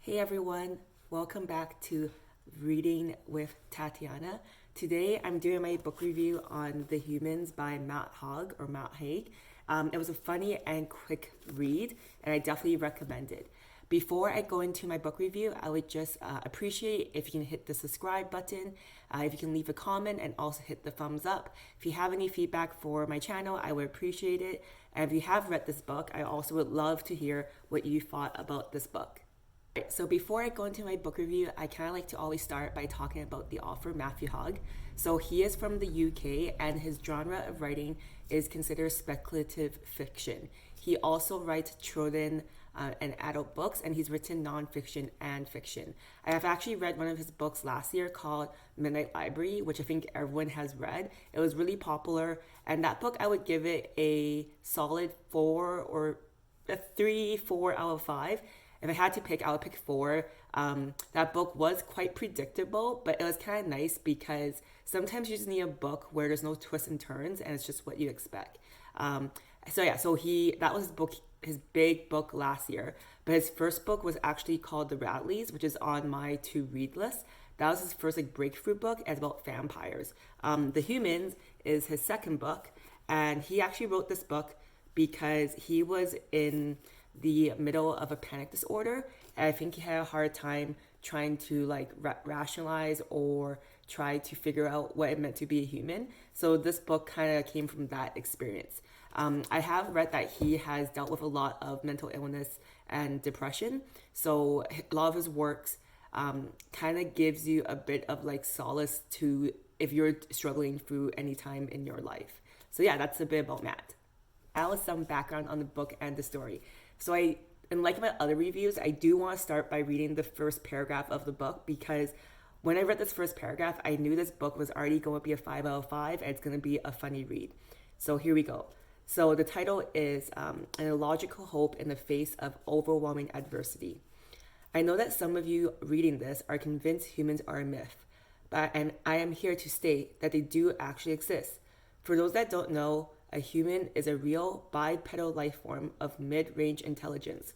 Hey everyone, welcome back to Reading with Tatiana. Today I'm doing my book review on The Humans by Matt Haig. It was a funny and quick read, and I definitely recommend it. Before I go into my book review, I would just appreciate if you can hit the subscribe button, if you can leave a comment, and also hit the thumbs up. If you have any feedback for my channel, I would appreciate it. And if you have read this book, I also would love to hear what you thought about this book. So before I go into my book review, I kind of like to always start by talking about the author, Matthew Haig. So he is from the UK, and his genre of writing is considered speculative fiction. He also writes children and adult books, and he's written nonfiction and fiction. I have actually read one of his books last year called Midnight Library, which I think everyone has read. It was really popular, and that book I would give it a solid 4 or a 3-4 out of 5. If I had to pick, I would pick 4. That book was quite predictable, but it was kind of nice because sometimes you just need a book where there's no twists and turns and it's just what you expect. That was his big book last year. But his first book was actually called The Radleys, which is on my to-read list. That was his first breakthrough book. It's about vampires. The Humans is his second book, and he actually wrote this book because he was in the middle of a panic disorder, and I think he had a hard time trying to rationalize or try to figure out what it meant to be a human. So this book kind of came from that experience. I have read that he has dealt with a lot of mental illness and depression, so a lot of his works kind of gives you a bit of solace to if you're struggling through any time in your life. So yeah, that's a bit about Matt. Now some background on the book and the story. So like my other reviews, I do want to start by reading the first paragraph of the book, because when I read this first paragraph, I knew this book was already going to be a 5 out of 5 and it's going to be a funny read. So here we go. So the title is An Illogical Hope in the Face of Overwhelming Adversity. I know that some of you reading this are convinced humans are a myth, and I am here to state that they do actually exist. For those that don't know, a human is a real bipedal life form of mid-range intelligence,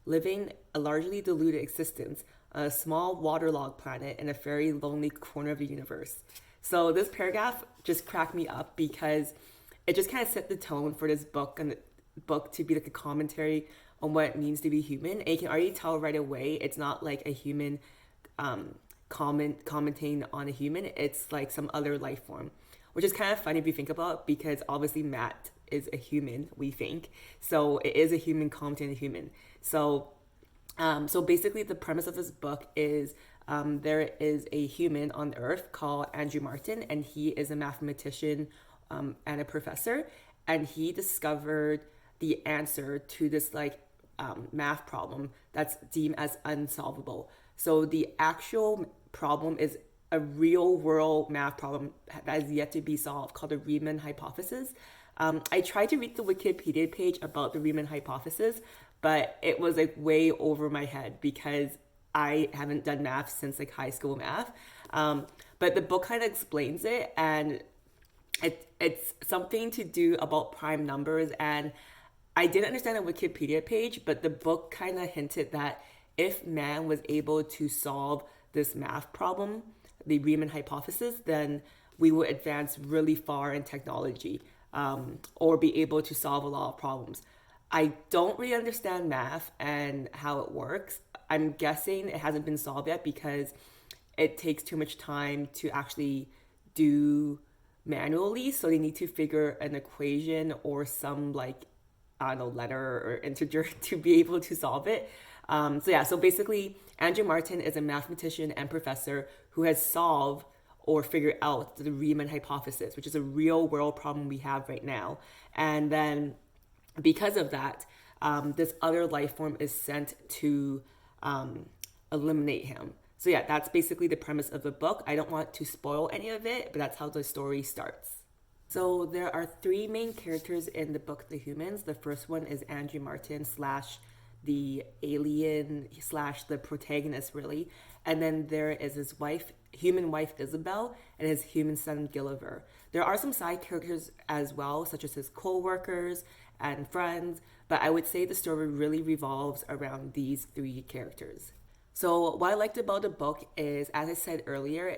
living a largely diluted existence on a small waterlogged planet in a very lonely corner of the universe. So this paragraph just cracked me up because it just kind of set the tone for this book, and the book to be like a commentary on what it means to be human. And you can already tell right away it's not like a human commenting on a human. It's like some other life form, which is kind of funny if you think about it, because obviously Matt is a human, we think. So it is a human commenting on a human. So basically the premise of this book is there is a human on Earth called Andrew Martin, and he is a mathematician and a professor. And he discovered the answer to this math problem that's deemed as unsolvable. So the actual problem is a real world math problem that is yet to be solved, called the Riemann hypothesis. I tried to read the Wikipedia page about the Riemann hypothesis, but it was way over my head because I haven't done math since high school math. But the book kind of explains it, and it's something to do about prime numbers. And I didn't understand the Wikipedia page, but the book kind of hinted that if man was able to solve this math problem, the Riemann hypothesis, then we would advance really far in technology, or be able to solve a lot of problems. I don't really understand math and how it works. I'm guessing it hasn't been solved yet because it takes too much time to actually do manually. So they need to figure an equation or some letter or integer to be able to solve it. So basically Andrew Martin is a mathematician and professor who has solved or figured out the Riemann hypothesis, which is a real world problem we have right now. And then because of that, this other life form is sent to eliminate him. So yeah, that's basically the premise of the book. I don't want to spoil any of it, but that's how the story starts. So there are 3 main characters in the book, The Humans. The first one is Andrew Martin / the alien / the protagonist, really. And then there is his human wife Isabel, and his human son Gulliver. There are some side characters as well, such as his co-workers and friends, but I would say the story really revolves around these 3 characters. So what I liked about the book is, as I said earlier,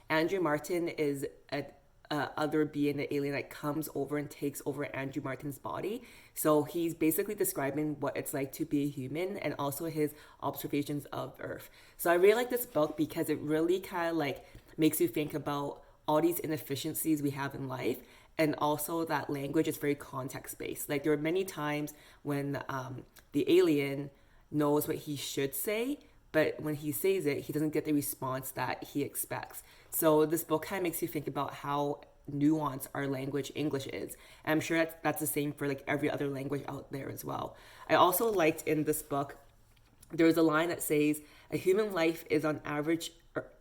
Andrew Martin is a other being, an alien that comes over and takes over Andrew Martin's body. So he's basically describing what it's like to be a human and also his observations of Earth. So I really like this book because it really kind of like makes you think about all these inefficiencies we have in life, and also that language is very context based. Like there are many times when the alien knows what he should say, but when he says it, he doesn't get the response that he expects. So this book kind of makes you think about how nuanced our language English is. And I'm sure that's the same for like every other language out there as well. I also liked in this book, there's a line that says a human life is on average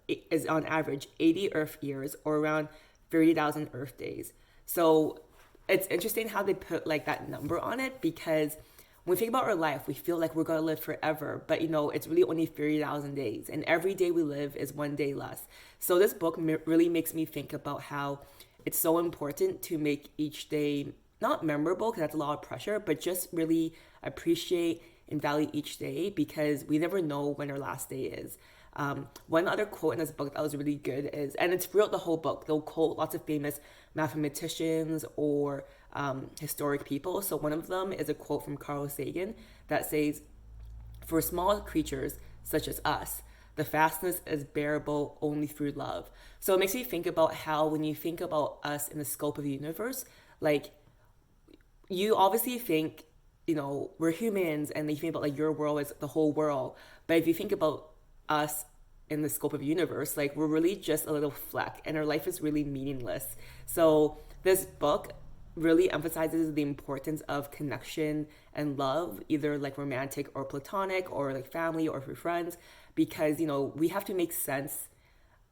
80 Earth years, or around 30,000 Earth days. So it's interesting how they put like that number on it, because when we think about our life, we feel like we're going to live forever, but it's really only 30,000 days, and every day we live is one day less. So this book really makes me think about how it's so important to make each day not memorable, because that's a lot of pressure, but just really appreciate and value each day, because we never know when our last day is. One other quote in this book that was really good is, and it's throughout the whole book, they'll quote lots of famous mathematicians or historic people. So one of them is a quote from Carl Sagan that says, "For small creatures such as us, the fastness is bearable only through love." So it makes me think about how when you think about us in the scope of the universe, like you obviously think, we're humans, and you think about like your world is the whole world. But if you think about us in the scope of the universe, like we're really just a little fleck, and our life is really meaningless. So this book really emphasizes the importance of connection and love, either like romantic or platonic, or like family or for friends, because we have to make sense,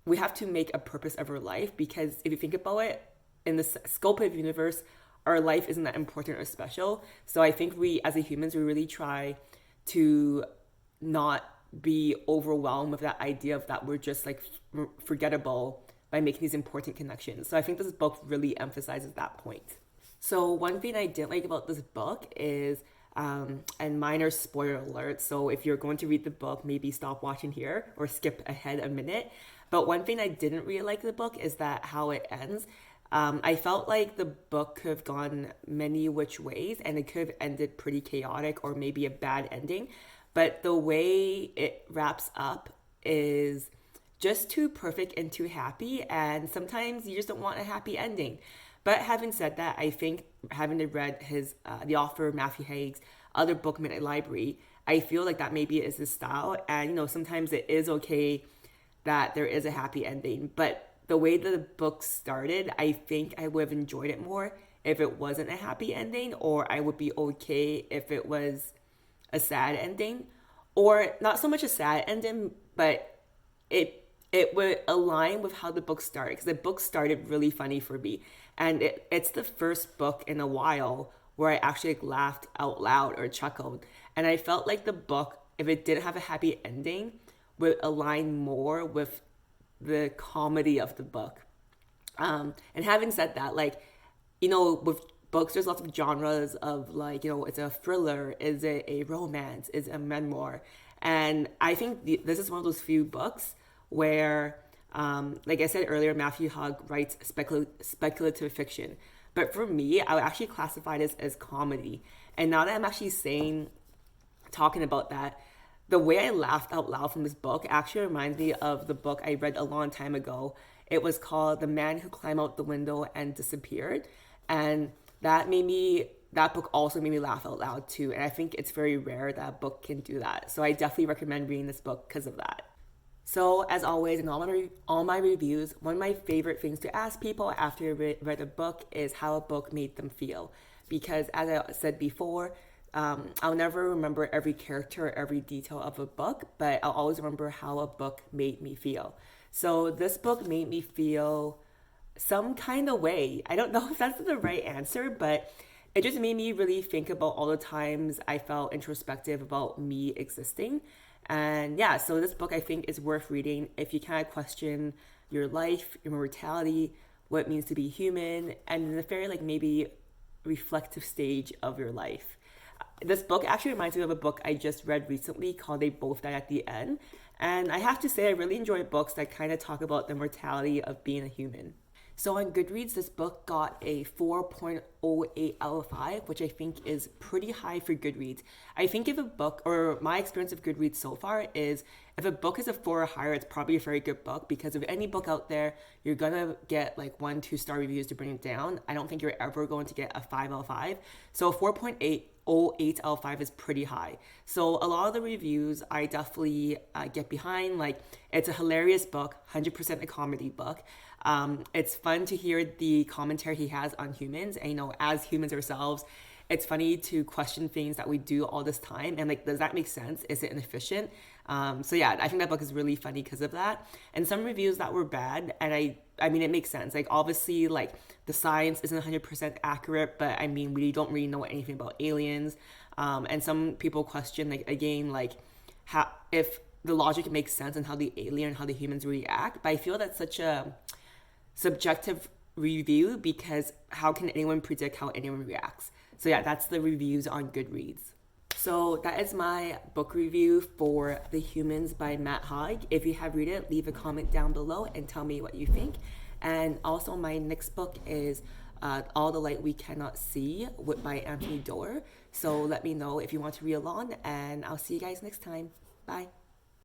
we have to make a purpose of our life, because if you think about it, in the scope of the universe, our life isn't that important or special. So I think we as a humans, we really try to not be overwhelmed with that idea of that we're just like forgettable by making these important connections. So I think this book really emphasizes that point. So one thing I didn't like about this book is, and minor spoiler alert, so if you're going to read the book, maybe stop watching here or skip ahead a minute. But one thing I didn't really like the book is that how it ends. I felt like the book could have gone many which ways, and it could have ended pretty chaotic or maybe a bad ending. But the way it wraps up is just too perfect and too happy, and sometimes you just don't want a happy ending. But having said that, I think having read the author Matthew Haig's other book, Midnight Library, I feel like that maybe is his style. And sometimes it is okay that there is a happy ending. But the way the book started, I think I would have enjoyed it more if it wasn't a happy ending, or I would be okay if it was a sad ending, or not so much a sad ending, but it would align with how the book started, because the book started really funny for me, and it's the first book in a while where I actually laughed out loud or chuckled, and I felt like the book, if it didn't have a happy ending, would align more with the comedy of the book. And having said that, like with books, there's lots of genres of like, it's a thriller, is it a romance, is it a memoir? And I think this is one of those few books where, like I said earlier, Matthew Haig writes speculative fiction. But for me, I would actually classify this as comedy. And now that I'm actually talking about that, the way I laughed out loud from this book actually reminds me of the book I read a long time ago. It was called The Man Who Climbed Out the Window and Disappeared. And that book also made me laugh out loud too. And I think it's very rare that a book can do that. So I definitely recommend reading this book because of that. So as always, in all my reviews, one of my favorite things to ask people after they read a book is how a book made them feel. Because as I said before, I'll never remember every character or every detail of a book, but I'll always remember how a book made me feel. So this book made me feel some kind of way. I don't know if that's the right answer, but it just made me really think about all the times I felt introspective about me existing. And yeah, so this book I think is worth reading if you kind of question your life, your mortality, what it means to be human, and in a very like maybe reflective stage of your life. This book actually reminds me of a book I just read recently called They Both Die at the End. And I have to say, I really enjoy books that kind of talk about the mortality of being a human. So on Goodreads, this book got a 4.08 out of 5, which I think is pretty high for Goodreads. I think if a book, or my experience of Goodreads so far is, if a book is a 4 or higher, it's probably a very good book, because of any book out there, you're gonna get like 1-2 star reviews to bring it down. I don't think you're ever going to get a 5 out of 5. So a 4.8 out of 5 is pretty high. So a lot of the reviews I definitely get behind. Like, it's a hilarious book, 100% a comedy book. It's fun to hear the commentary he has on humans. And, as humans ourselves, it's funny to question things that we do all this time. And like, does that make sense? Is it inefficient? So yeah, I think that book is really funny because of that. And some reviews that were bad, and I mean, it makes sense. Like, obviously, like, the science isn't 100% accurate, but I mean, we don't really know anything about aliens. And some people question, like, again, like, how, if the logic makes sense and how the alien and how the humans react. But I feel that's such a subjective review, because how can anyone predict how anyone reacts? So yeah, that's the reviews on Goodreads. So that is my book review for The Humans by Matt Haig. If you have read it, leave a comment down below and tell me what you think. And also, my next book is All the Light We Cannot See by Anthony Doerr. So let me know if you want to read along, and I'll see you guys next time. Bye.